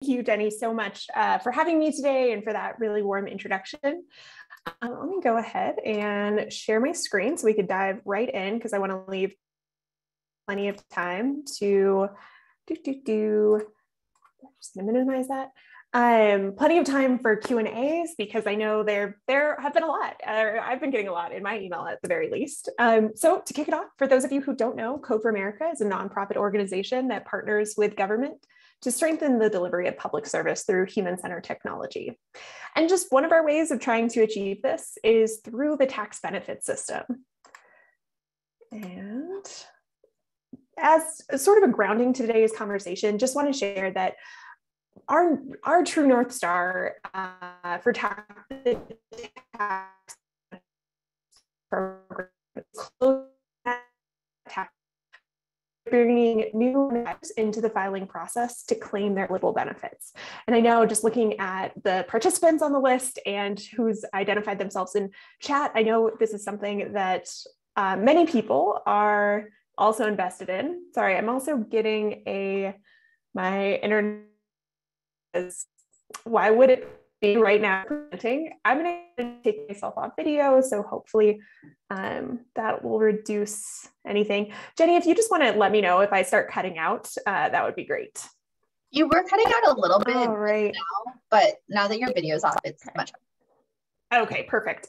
you, Jenny, so much for having me today and for that really warm introduction. Let me go ahead and share my screen so we could dive right in, because I want to leave plenty of time to just going to minimize that. Plenty of time for Q&As, because I know there have been a lot, or I've been getting a lot in my email at the very least. So to kick it off, for those of you who don't know, Code for America is a nonprofit organization that partners with government to strengthen the delivery of public service through human-centered technology. And just one of our ways of trying to achieve this is through the tax benefit system. And as sort of a grounding to today's conversation, just want to share that our true North Star for tax program is bringing new members into the filing process to claim their eligible benefits. And I know, just looking at the participants on the list and who's identified themselves in chat, I know this is something that many people are also invested in. Sorry, I'm also getting my internet is, why would it be right now presenting? I'm going to take myself off video, so hopefully that will reduce anything. Jenny, if you just want to let me know if I start cutting out, that would be great. You were cutting out a little bit right now, but now that your video's off, it's much better. Okay, perfect.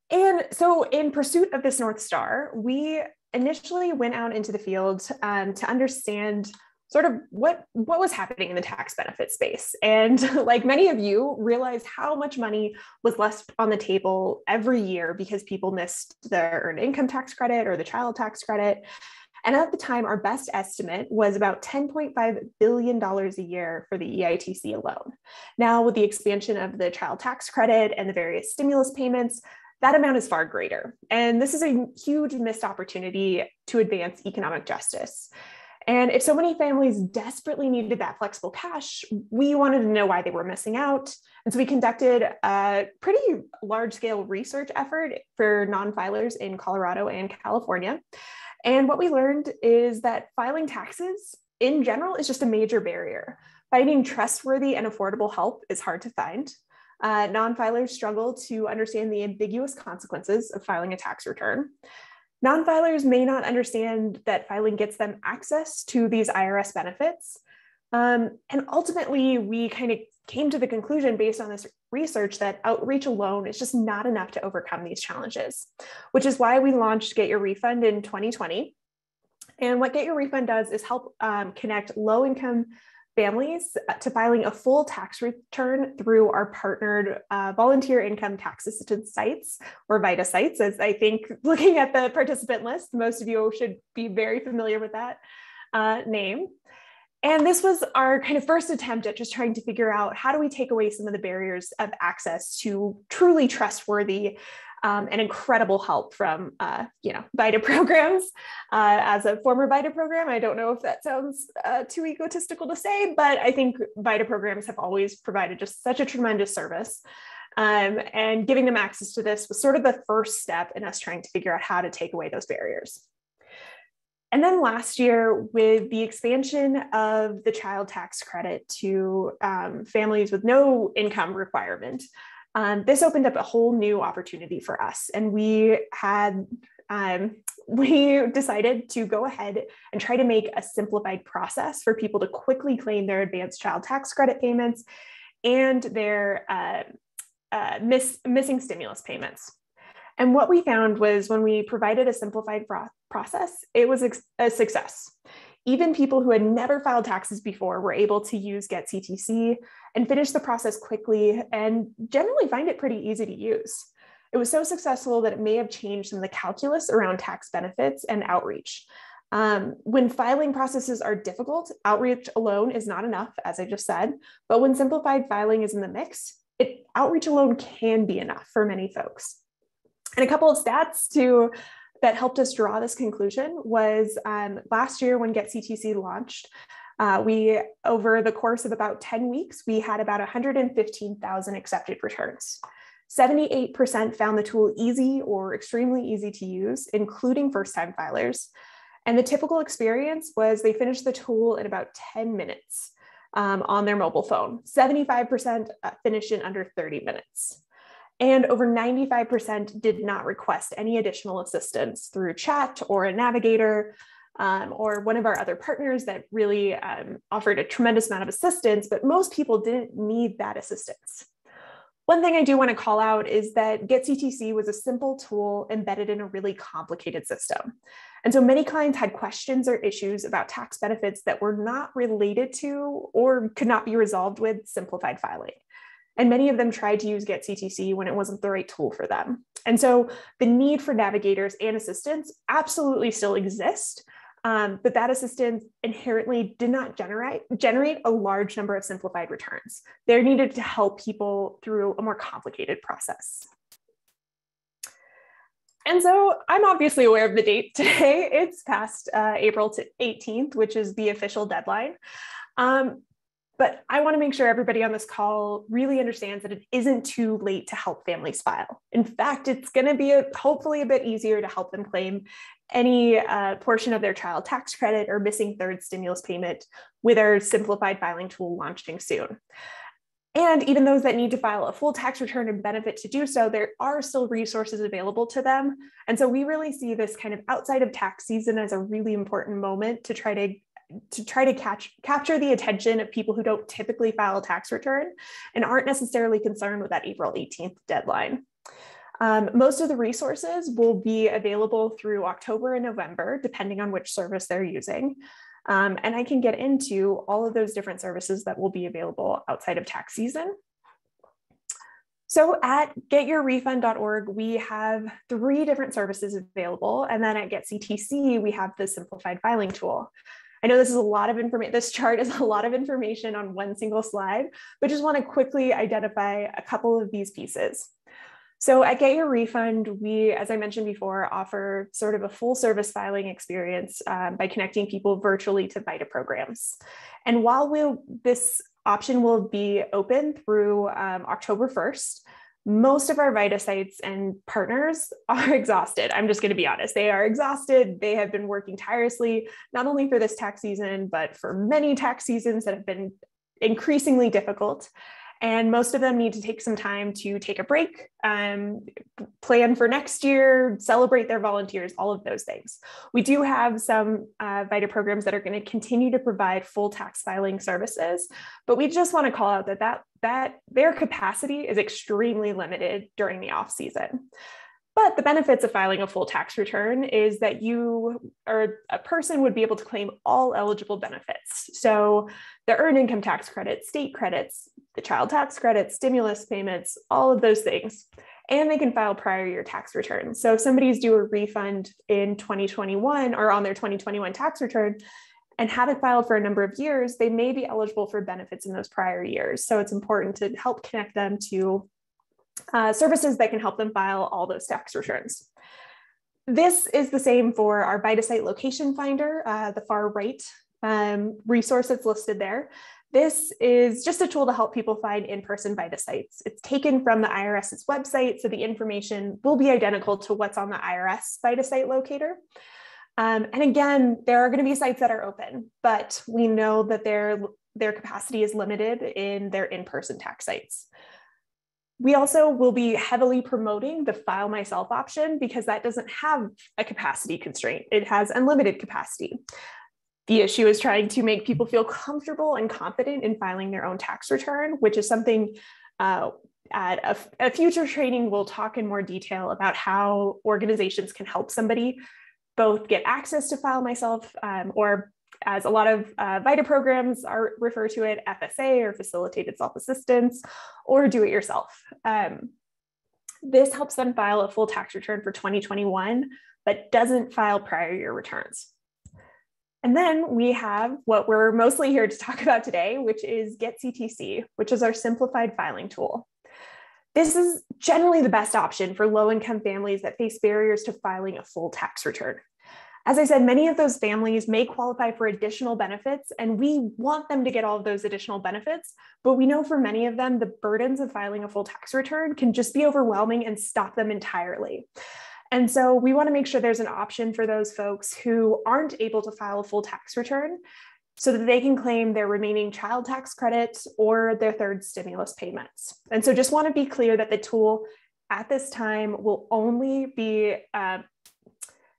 And so in pursuit of this North Star, we initially went out into the field to understand sort of what was happening in the tax benefit space. And like many of you, realized how much money was left on the table every year because people missed their earned income tax credit or the child tax credit. And at the time, our best estimate was about $10.5 billion a year for the EITC alone. Now, with the expansion of the child tax credit and the various stimulus payments, that amount is far greater. And this is a huge missed opportunity to advance economic justice. And if so many families desperately needed that flexible cash, we wanted to know why they were missing out. And so we conducted a pretty large-scale research effort for non-filers in Colorado and California. And what we learned is that filing taxes in general is just a major barrier. Finding trustworthy and affordable help is hard to find. Non-filers struggle to understand the ambiguous consequences of filing a tax return. Non-filers may not understand that filing gets them access to these IRS benefits. And ultimately, we kind of came to the conclusion based on this research that outreach alone is just not enough to overcome these challenges, which is why we launched Get Your Refund in 2020. And what Get Your Refund does is help connect low-income families to filing a full tax return through our partnered volunteer income tax assistance sites, or Vitasite, as I think looking at the participant list, most of you should be very familiar with that name. And this was our kind of first attempt at just trying to figure out, how do we take away some of the barriers of access to truly trustworthy and incredible help from, VITA programs. As a former VITA program, I don't know if that sounds too egotistical to say, but I think VITA programs have always provided just such a tremendous service. And giving them access to this was sort of the first step in us trying to figure out how to take away those barriers. And then last year, with the expansion of the child tax credit to families with no income requirement, this opened up a whole new opportunity for us. And we decided to go ahead and try to make a simplified process for people to quickly claim their advanced child tax credit payments and their missing stimulus payments. And what we found was, when we provided a simplified process, it was a success. Even people who had never filed taxes before were able to use Get CTC and finish the process quickly, and generally find it pretty easy to use. It was so successful that it may have changed some of the calculus around tax benefits and outreach. When filing processes are difficult, outreach alone is not enough, as I just said, but when simplified filing is in the mix, outreach alone can be enough for many folks. And a couple of stats that helped us draw this conclusion was last year when Get CTC launched, over the course of about 10 weeks, we had about 115,000 accepted returns. 78% found the tool easy or extremely easy to use, including first-time filers. And the typical experience was they finished the tool in about 10 minutes. on their mobile phone. 75% finished in under 30 minutes. And over 95% did not request any additional assistance through chat or a navigator or one of our other partners that really offered a tremendous amount of assistance, but most people didn't need that assistance. One thing I do want to call out is that GetCTC was a simple tool embedded in a really complicated system. And so many clients had questions or issues about tax benefits that were not related to or could not be resolved with simplified filing. And many of them tried to use GetCTC when it wasn't the right tool for them. And so the need for navigators and assistance absolutely still exists, but that assistance inherently did not generate a large number of simplified returns. They're needed to help people through a more complicated process. And so I'm obviously aware of the date today. It's past April 18th, which is the official deadline. But I want to make sure everybody on this call really understands that it isn't too late to help families file. In fact, it's going to be hopefully a bit easier to help them claim any portion of their child tax credit or missing third stimulus payment with our simplified filing tool launching soon. And even those that need to file a full tax return and benefit to do so, there are still resources available to them. And so we really see this kind of outside of tax season as a really important moment to try to capture the attention of people who don't typically file a tax return and aren't necessarily concerned with that April 18th deadline. Most of the resources will be available through October and November, depending on which service they're using. And I can get into all of those different services that will be available outside of tax season. So at getyourrefund.org, we have 3 different services available. And then at GetCTC, we have the simplified filing tool. I know this is a lot of information. This chart is a lot of information on one single slide, but just want to quickly identify a couple of these pieces. So at Get Your Refund, we, as I mentioned before, offer sort of a full service filing experience by connecting people virtually to Vita programs. And while this option will be open through October 1st, most of our Vitasites and partners are exhausted. I'm just going to be honest. They are exhausted. They have been working tirelessly, not only for this tax season, but for many tax seasons that have been increasingly difficult. And most of them need to take some time to take a break, plan for next year, celebrate their volunteers, all of those things. We do have some Vita programs that are going to continue to provide full tax filing services, but we just want to call out that their capacity is extremely limited during the off season. But the benefits of filing a full tax return is that you or a person would be able to claim all eligible benefits. So the earned income tax credit, state credits, the child tax credit, stimulus payments, all of those things. And they can file prior year tax returns. So if somebody's due a refund in 2021 or on their 2021 tax return and haven't filed for a number of years, they may be eligible for benefits in those prior years. So it's important to help connect them to services that can help them file all those tax returns. This is the same for our Vitasite location finder, the far right resource that's listed there. This is just a tool to help people find in-person Vitasites. It's taken from the IRS's website, so the information will be identical to what's on the IRS Vitasite locator. And again, there are going to be sites that are open, but we know that their capacity is limited in their in-person tax sites. We also will be heavily promoting the File Myself option because that doesn't have a capacity constraint. It has unlimited capacity. The issue is trying to make people feel comfortable and confident in filing their own tax return, which is something at a future training, we'll talk in more detail about how organizations can help somebody both get access to File Myself or, as a lot of Vita programs are refer to it, FSA or facilitated self-assistance, or do it yourself. This helps them file a full tax return for 2021, but doesn't file prior year returns. And then we have what we're mostly here to talk about today, which is GetCTC, which is our simplified filing tool. This is generally the best option for low-income families that face barriers to filing a full tax return. As I said, many of those families may qualify for additional benefits, and we want them to get all of those additional benefits, but we know for many of them, the burdens of filing a full tax return can just be overwhelming and stop them entirely. And so we want to make sure there's an option for those folks who aren't able to file a full tax return so that they can claim their remaining child tax credit or their third stimulus payments. And so just want to be clear that the tool at this time will only be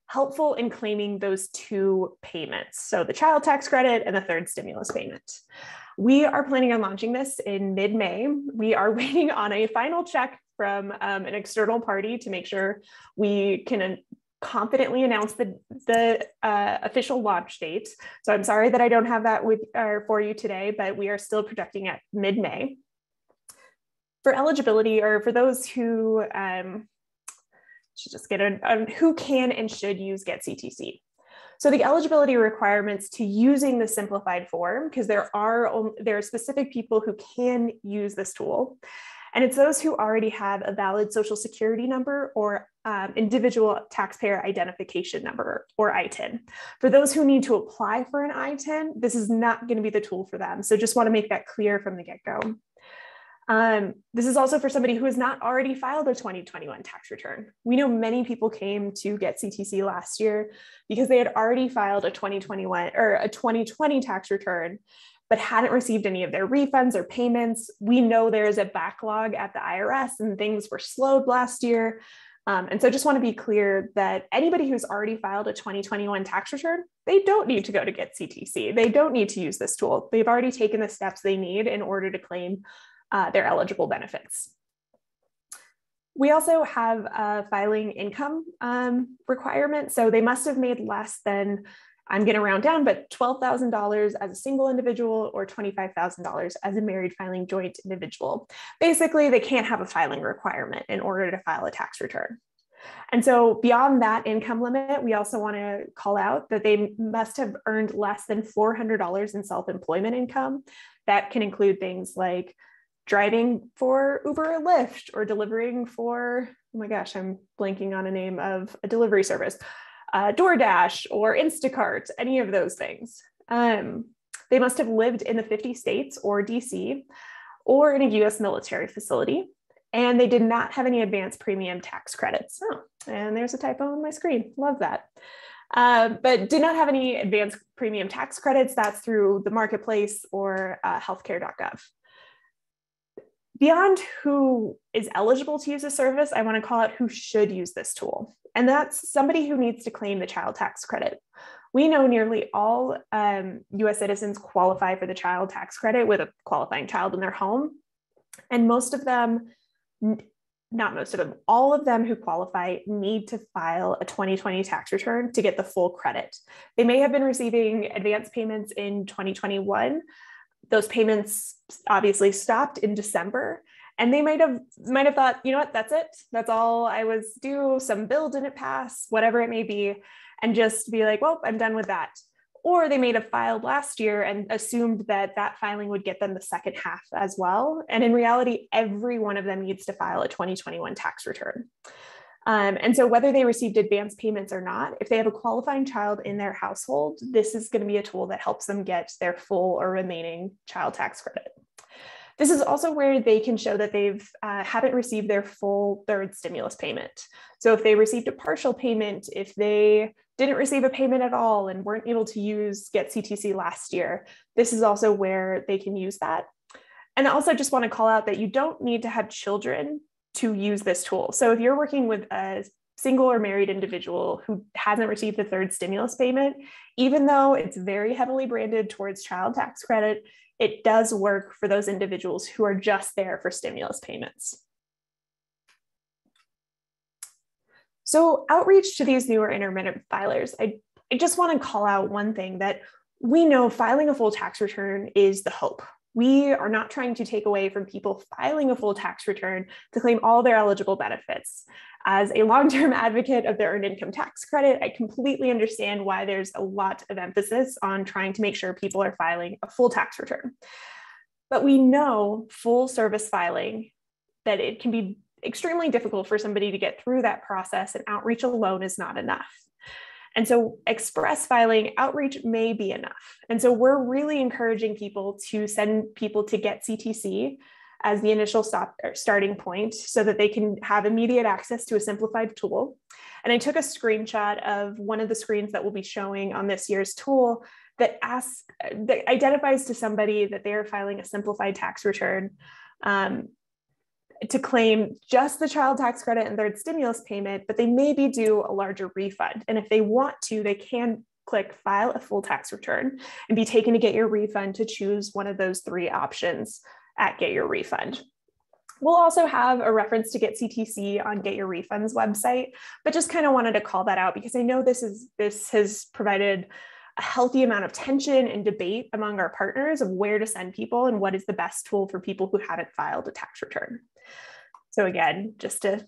helpful in claiming those two payments. So the child tax credit and the third stimulus payment. We are planning on launching this in mid-May. We are waiting on a final check from an external party to make sure we can confidently announce the official launch date. So I'm sorry that I don't have that for you today, but we are still projecting at mid-May. For eligibility, or for those who should just get who can and should use Get CTC. So the eligibility requirements to using the simplified form, because there are specific people who can use this tool. And it's those who already have a valid social security number or individual taxpayer identification number, or ITIN. For those who need to apply for an ITIN, this is not going to be the tool for them. So just want to make that clear from the get-go. This is also for somebody who has not already filed a 2021 tax return. We know many people came to Get CTC last year because they had already filed a 2021 or a 2020 tax return, but hadn't received any of their refunds or payments. We know there is a backlog at the IRS and things were slowed last year. And so just want to be clear that anybody who's already filed a 2021 tax return, they don't need to go to Get CTC. They don't need to use this tool. They've already taken the steps they need in order to claim their eligible benefits. We also have a filing income requirement. So they must have made less than, I'm going to round down, but $12,000 as a single individual or $25,000 as a married filing joint individual. Basically, they can't have a filing requirement in order to file a tax return. And so beyond that income limit, we also want to call out that they must have earned less than $400 in self-employment income. That can include things like driving for Uber or Lyft, or delivering for, oh my gosh, I'm blanking on a name of a delivery service, DoorDash or Instacart, any of those things. They must have lived in the 50 states or DC or in a US military facility, and they did not have any advanced premium tax credits. Oh, and there's a typo on my screen, love that. But did not have any advanced premium tax credits. That's through the marketplace or healthcare.gov. Beyond who is eligible to use the service, I want to call out who should use this tool. And that's somebody who needs to claim the child tax credit. We know nearly all US citizens qualify for the child tax credit with a qualifying child in their home. And most of them, not most of them, all of them who qualify need to file a 2020 tax return to get the full credit. They may have been receiving advance payments in 2021. Those payments obviously stopped in December, and they might have thought, you know what, that's it. That's all I was due. Some bill didn't pass, whatever it may be, and just be like, well, I'm done with that. Or they may have filed last year and assumed that that filing would get them the second half as well. And in reality, every one of them needs to file a 2021 tax return. And so whether they received advance payments or not, if they have a qualifying child in their household, this is going to be a tool that helps them get their full or remaining child tax credit. This is also where they can show that they've haven't received their full third stimulus payment. So if they received a partial payment, if they didn't receive a payment at all and weren't able to use Get CTC last year, this is also where they can use that. And I also just want to call out that you don't need to have children to use this tool. So if you're working with a single or married individual who hasn't received the third stimulus payment, even though it's very heavily branded towards child tax credit, it does work for those individuals who are just there for stimulus payments. So outreach to these newer intermittent filers, I just want to call out one thing, that we know filing a full tax return is the hope. We are not trying to take away from people filing a full tax return to claim all their eligible benefits. As a long-term advocate of the earned income tax credit, I completely understand why there's a lot of emphasis on trying to make sure people are filing a full tax return. But we know full service filing, that it can be extremely difficult for somebody to get through that process, and outreach alone is not enough. And so express filing outreach may be enough. And so we're really encouraging people to send people to Get CTC as the initial starting point so that they can have immediate access to a simplified tool. And I took a screenshot of one of the screens that we'll be showing on this year's tool that identifies to somebody that they are filing a simplified tax return to claim just the child tax credit and third stimulus payment, but they may be due a larger refund. And if they want to, they can click file a full tax return and be taken to get your refund to choose one of those 3 options at Get Your Refund. We'll also have a reference to Get CTC on Get Your Refund's website, but just kind of wanted to call that out because I know this has provided a healthy amount of tension and debate among our partners of where to send people and what is the best tool for people who haven't filed a tax return. So again, just to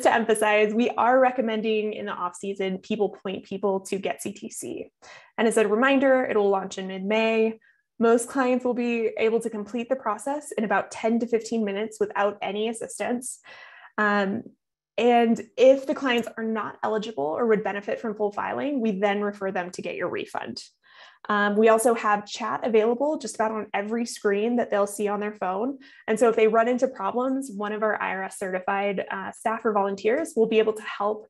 emphasize, we are recommending in the off-season people point people to Get CTC. And as a reminder, it will launch in mid-May. Most clients will be able to complete the process in about 10 to 15 minutes without any assistance. And if the clients are not eligible or would benefit from full filing, we then refer them to Get Your Refund. We also have chat available just about on every screen that they'll see on their phone. And so if they run into problems, one of our IRS certified staff or volunteers will be able to help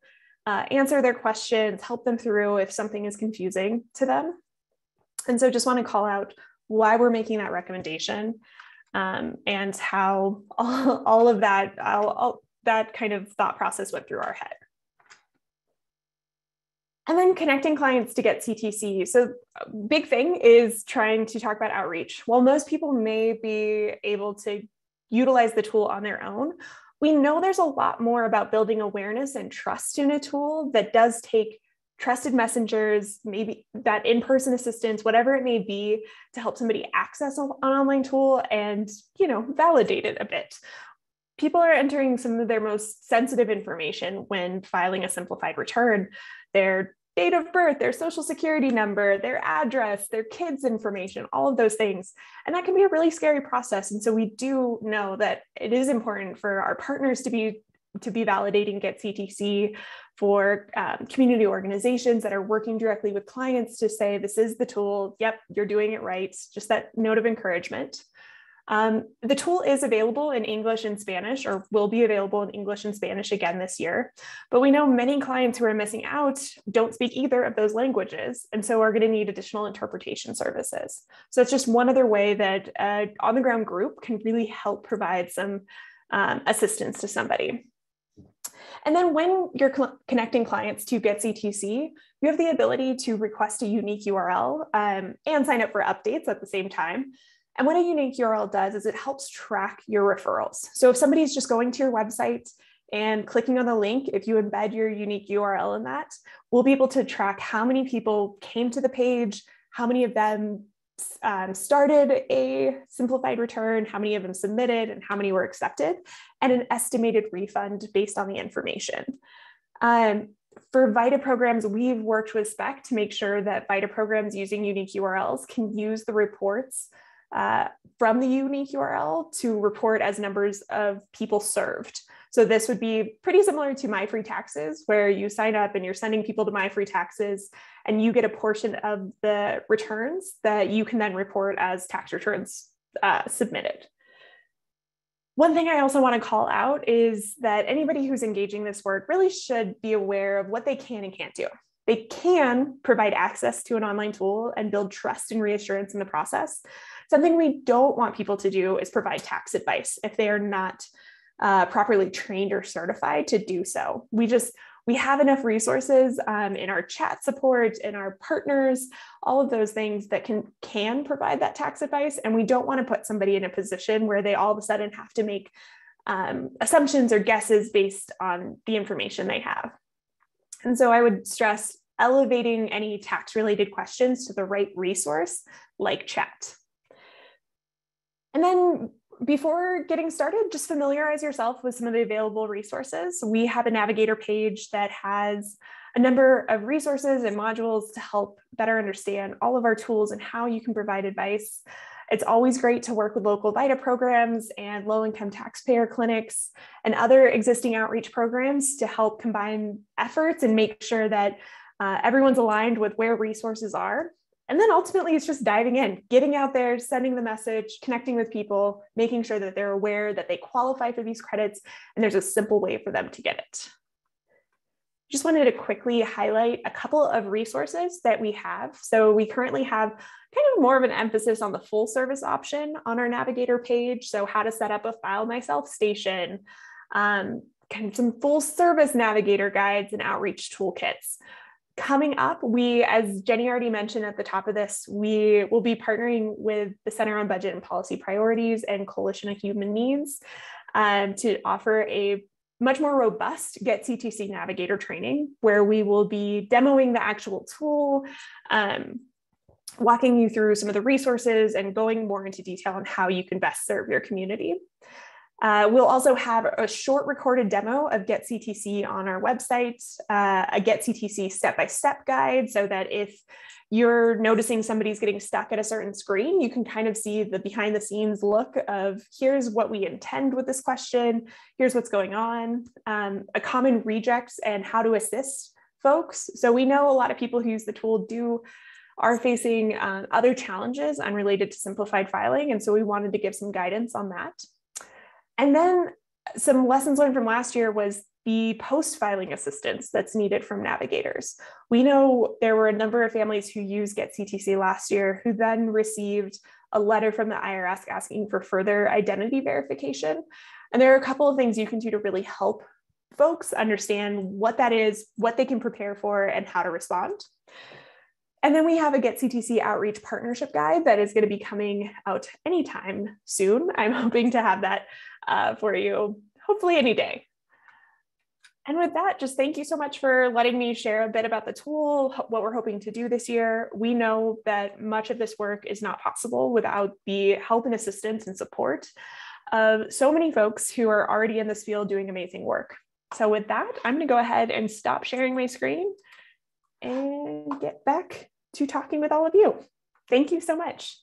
answer their questions, help them through if something is confusing to them. And so just want to call out why we're making that recommendation and how all of that, that kind of thought process went through our head. And then connecting clients to Get CTC. So big thing is trying to talk about outreach. While most people may be able to utilize the tool on their own, we know there's a lot more about building awareness and trust in a tool that does take trusted messengers, maybe that in-person assistance, whatever it may be, to help somebody access an online tool and, validate it a bit. People are entering some of their most sensitive information when filing a simplified return, their date of birth, their social security number, their address, their kids' information, all of those things. And that can be a really scary process. And so we do know that it is important for our partners to be validating Get CTC, for community organizations that are working directly with clients to say, this is the tool, yep, you're doing it right, just that note of encouragement. The tool is available in English and Spanish, or will be available in English and Spanish again this year. But we know many clients who are missing out don't speak either of those languages, and so are going to need additional interpretation services. So it's just one other way that an on-the-ground group can really help provide some assistance to somebody. And then when you're connecting clients to Get CTC, you have the ability to request a unique URL and sign up for updates at the same time. And what a unique URL does is it helps track your referrals. So if somebody's just going to your website and clicking on the link, if you embed your unique URL in that, we'll be able to track how many people came to the page, how many of them started a simplified return, how many of them submitted, and how many were accepted, and an estimated refund based on the information. For VITA programs, we've worked with SPEC to make sure that VITA programs using unique URLs can use the reports from the unique URL to report as numbers of people served. So this would be pretty similar to My Free Taxes, where you sign up and you're sending people to My Free Taxes and you get a portion of the returns that you can then report as tax returns submitted. One thing I also want to call out is that anybody who's engaging this work really should be aware of what they can and can't do. They can provide access to an online tool and build trust and reassurance in the process. Something we don't want people to do is provide tax advice if they are not properly trained or certified to do so. We have enough resources in our chat support, in our partners, all of those things that can provide that tax advice. And we don't want to put somebody in a position where they all of a sudden have to make assumptions or guesses based on the information they have. And so I would stress elevating any tax-related questions to the right resource, like chat. And then before getting started, just familiarize yourself with some of the available resources. We have a navigator page that has a number of resources and modules to help better understand all of our tools and how you can provide advice. It's always great to work with local VITA programs and low-income taxpayer clinics and other existing outreach programs to help combine efforts and make sure that everyone's aligned with where resources are. And then ultimately, it's just diving in, getting out there, sending the message, connecting with people, making sure that they're aware that they qualify for these credits, and there's a simple way for them to get it. just wanted to quickly highlight a couple of resources that we have. So we currently have kind of more of an emphasis on the full service option on our Navigator page. So how to set up a File Myself station, kind of some full service Navigator guides and outreach toolkits. Coming up, as Jenny already mentioned at the top of this, we will be partnering with the Center on Budget and Policy Priorities and Coalition of Human Needs to offer a much more robust Get CTC Navigator training, where we will be demoing the actual tool, walking you through some of the resources and going more into detail on how you can best serve your community. We'll also have a short recorded demo of Get CTC on our website, a Get CTC step-by-step guide, so that if you're noticing somebody's getting stuck at a certain screen, you can kind of see the behind the scenes look of here's what we intend with this question, here's what's going on, a common rejects and how to assist folks. So we know a lot of people who use the tool are facing other challenges unrelated to simplified filing. And so we wanted to give some guidance on that. And then some lessons learned from last year was the post-filing assistance that's needed from navigators. We know there were a number of families who used Get CTC last year who then received a letter from the IRS asking for further identity verification. And there are a couple of things you can do to really help folks understand what that is, what they can prepare for, and how to respond. And then we have a Get CTC Outreach partnership guide that is going to be coming out anytime soon. I'm hoping to have that for you, hopefully any day. And with that, just thank you so much for letting me share a bit about the tool, what we're hoping to do this year. We know that much of this work is not possible without the help and assistance and support of so many folks who are already in this field doing amazing work. So with that, I'm going to go ahead and stop sharing my screen and get back to talking with all of you. Thank you so much.